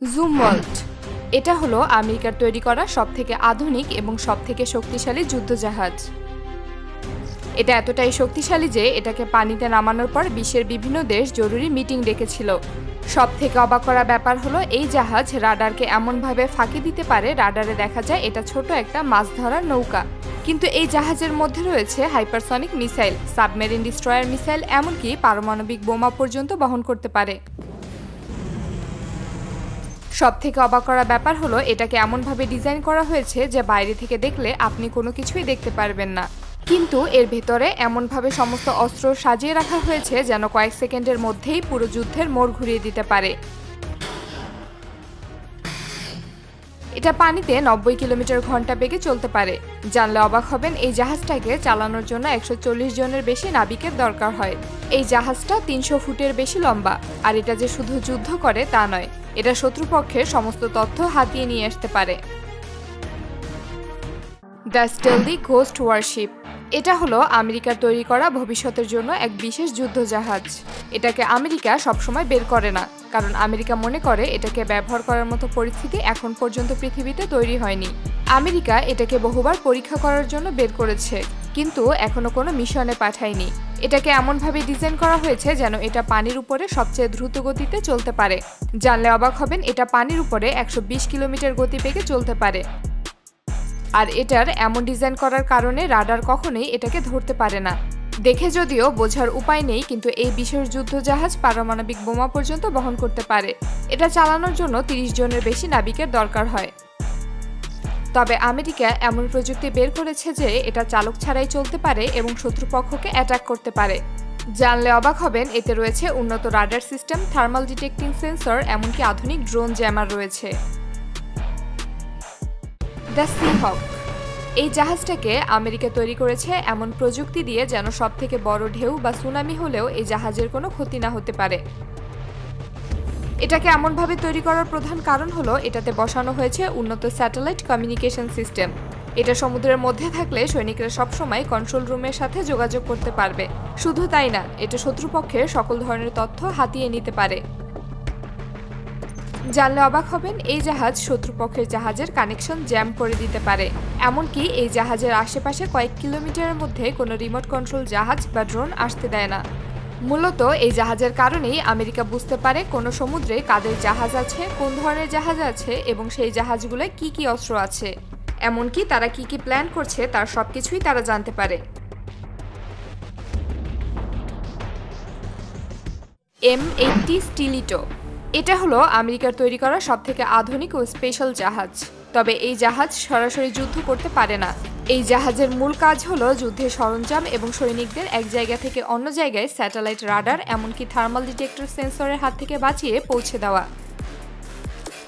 Zumwalt এটা হলো আমেরিকার তৈরি করা সবথেকে আধুনিক এবং সবথেকে শক্তিশালী যুদ্ধজাহাজ। এটা এতটাই শক্তিশালী যে এটাকে পানিতে নামানোর পর বিশ্বের বিভিন্ন দেশ জরুরি মিটিং ডেকেছিল। সবথেকে অবাক করা ব্যাপার হলো এই জাহাজ রাডারকে এমনভাবে ফাঁকি দিতে পারে রাডারে দেখা যায় এটা ছোট একটা মাছ ধরার নৌকা। কিন্তু এই জাহাজের মধ্যে রয়েছে hypersonic missile, submarine destroyer missile, এমনকি পারমাণবিক বোমা পর্যন্ত বহন করতে পারে। সবথেকে অবাক করা ব্যাপার হলো এটাকে এমনভাবে ডিজাইন করা হয়েছে যে বাইরে থেকে দেখলে আপনি কোনো কিছুই দেখতে পারবেন না, কিন্তু এর ভেতরে এমনভাবে সমস্ত অস্ত্র সাজিয়ে রাখা হয়েছে যেন কয়েক সেকেন্ডের মধ্যেই পুরো যুদ্ধের মোড় ঘুরিয়ে দিতে পারে। এটা পানিতে 90 কিলোমিটার ঘন্টা বেগে চলতে পারে। জানলে অবাক হবেন এই জাহাজটাকে চালানোর জন্য 140 জনের বেশি নাবিকের দরকার হয়। এই জাহাজটা 300 ফুটের বেশি লম্বা, আর এটা যে শুধু যুদ্ধ করে তা নয়, এটা শত্রুপক্ষের সমস্ত তথ্য হাতিয়ে নিয়ে আসতে পারে। দ্য স্টেলদি ঘোস্ট ওয়ারশিপ এটা হলো আমেরিকার তৈরি করা ভবিষ্যতের জন্য এক বিশেষ যুদ্ধজাহাজ। এটাকে আমেরিকা সবসময় বের করে না, কারণ আমেরিকা মনে করে এটাকে ব্যবহার করার মতো পরিস্থিতি এখন পর্যন্ত পৃথিবীতে তৈরি হয়নি। আমেরিকা এটাকে বহুবার পরীক্ষা করার জন্য বের করেছে, কিন্তু এখনো কোনো মিশনে পাঠায়নি। এটাকে এমনভাবে ডিজাইন করা হয়েছে যেন এটা পানির উপরে সবচেয়ে দ্রুত গতিতে চলতে পারে। জানলে অবাক হবেন এটা পানির উপরে 120 কিলোমিটার গতিবেগে চলতে পারে। আর এটার এমন ডিজাইন করার কারণে রাডার কখনোই এটাকে ধরতে পারে না। দেখে যদিও বোঝার উপায় নেই, কিন্তু এই বিশেষ যুদ্ধজাহাজ পারমাণবিক বোমা পর্যন্ত বহন করতে পারে। এটা চালানোর জন্য 30 জনের বেশি নাবিকের দরকার হয়। তবে আমেরিকা এমন প্রযুক্তি বের করেছে যে এটা চালক ছাড়াই চলতে পারে এবং শত্রুপক্ষকে অ্যাটাক করতে পারে। জানলে অবাক হবেন এতে রয়েছে উন্নত radar system, thermal detecting sensor, এমনকি আধুনিক ড্রোন জ্যামার রয়েছে। দ্য সিহক এই জাহাজটাকে আমেরিকা তৈরি করেছে এমন প্রযুক্তি দিয়ে যেন সবথেকে বড় ঢেউ বা সুনামি হলেও এই জাহাজের কোনো ক্ষতি না হতে পারে। এটাকে এমনভাবে তৈরি করার প্রধান কারণ হলো এটাতে বসানো হয়েছে উন্নত স্যাটেলাইট কমিউনিকেশন সিস্টেম। এটা সমুদ্রের মধ্যে থাকলে সৈনিকরা সবসময় কন্ট্রোল রুমের সাথে যোগাযোগ করতে পারবে। শুধু তাই না, এটা শত্রুপক্ষের সকল ধরনের তথ্য হাতিয়ে নিতে পারে। জানলে অবাক হবেন এই জাহাজ শত্রুপক্ষের জাহাজের কানেকশন জ্যাম করে দিতে পারে। এমনকি এই জাহাজের আশেপাশে কয়েক কিলোমিটারের মধ্যে কোনো রিমোট কন্ট্রোল জাহাজ বা ড্রোন আসতে দেয় না। মূলত এই জাহাজের কারণেই আমেরিকা বুঝতে পারে কোন সমুদ্রে কাদের জাহাজ আছে, কোন ধরনের জাহাজ আছে এবং সেই জাহাজগুলোয় কি কি অস্ত্র আছে, এমনকি তারা কি কি প্ল্যান করছে তার সবকিছুই তারা জানতে পারে। M80 স্টিলিটো এটা হলো আমেরিকার তৈরি করা সবথেকে আধুনিক ও স্পেশাল জাহাজ। তবে এই জাহাজ সরাসরি যুদ্ধ করতে পারে না। এই জাহাজের মূল কাজ হলো যুদ্ধের সরঞ্জাম এবং সৈনিকদের এক জায়গা থেকে অন্য জায়গায় স্যাটেলাইট রাডার, এমনকি থার্মাল ডিটেক্টর সেন্সরের হাত থেকে বাঁচিয়ে পৌঁছে দেওয়া।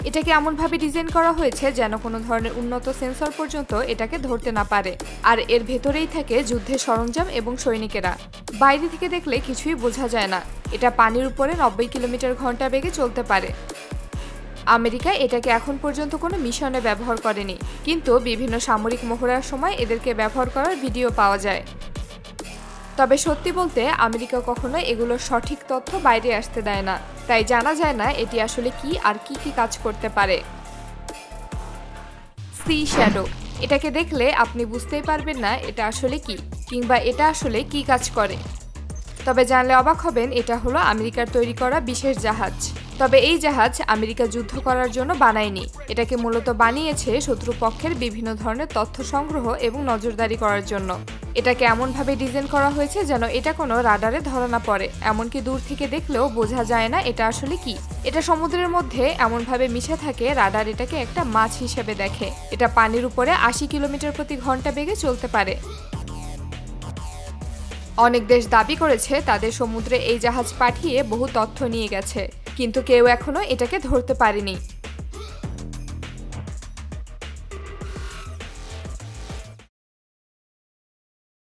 এটাকে এমনভাবে ডিজাইন করা হয়েছে যেন কোনো ধরনের উন্নত সেন্সর পর্যন্ত এটাকে ধরতে না পারে। আর এর ভেতরেই থাকে যুদ্ধের সরঞ্জাম এবং সৈনিকেরা। বাইরে থেকে দেখলে কিছুই বোঝা যায় না। এটা পানির উপরে 90 কিলোমিটার ঘন্টা বেগে চলতে পারে। আমেরিকা এটাকে এখন পর্যন্ত কোনো মিশনে ব্যবহার করেনি, কিন্তু বিভিন্ন সামরিক মহড়ার সময় এদেরকে ব্যবহার করার ভিডিও পাওয়া যায়। তবে সত্যি বলতে আমেরিকা কখনো এগুলোর সঠিক তথ্য বাইরে আসতে দেয় না, তাই জানা যায় না এটি আসলে কি আর কি কি কাজ করতে পারে। সি শ্যাডো এটাকে দেখলে আপনি বুঝতেই পারবেন না এটা আসলে কি, কিংবা এটা আসলে কি কাজ করে। তবে জানলে অবাক হবেন এটা হলো আমেরিকার তৈরি করা বিশেষ জাহাজ। তবে এই জাহাজ আমেরিকা যুদ্ধ করার জন্য বানায়নি। এটাকে মূলত বানিয়েছে শত্রুপক্ষের বিভিন্ন ধরনের তথ্য সংগ্রহ এবং নজরদারি করার জন্য। এটাকে এমনভাবে ডিজাইন করা হয়েছে যেন এটা কোনো রাডারে ধরা না পড়ে, এমনকি দূর থেকে দেখলেও বোঝা যায় না এটা আসলে কি। এটা সমুদ্রের মধ্যে এমনভাবে মিশে থাকে রাডার এটাকে একটা মাছ হিসেবে দেখে। এটা পানির উপরে 80 কিলোমিটার প্রতি ঘন্টা বেগে চলতে পারে। অনেক দেশ দাবি করেছে তাদের সমুদ্রে এই জাহাজ পাঠিয়ে বহু তথ্য নিয়ে গেছে, কিন্তু কেউ এখনো এটাকে ধরতে পারেনি।